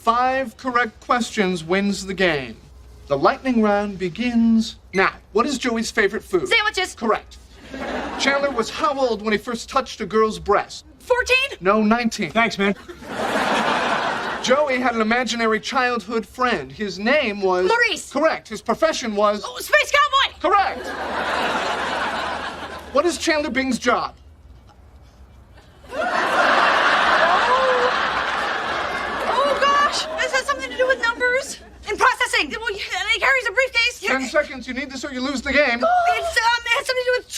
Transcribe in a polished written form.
5 correct questions wins the game. The lightning round begins now. What is Joey's favorite food? Sandwiches. Correct. Chandler was how old when he first touched a girl's breast? 14? No, 19. Thanks, man. Joey had an imaginary childhood friend. His name was... Maurice. Correct. His profession was... Oh, Space Cowboy. Correct. What is Chandler Bing's job? Oh, gosh. This has something to do with numbers. In processing. Well, he carries a briefcase. 10 seconds. You need this or you lose the game. It has something to do with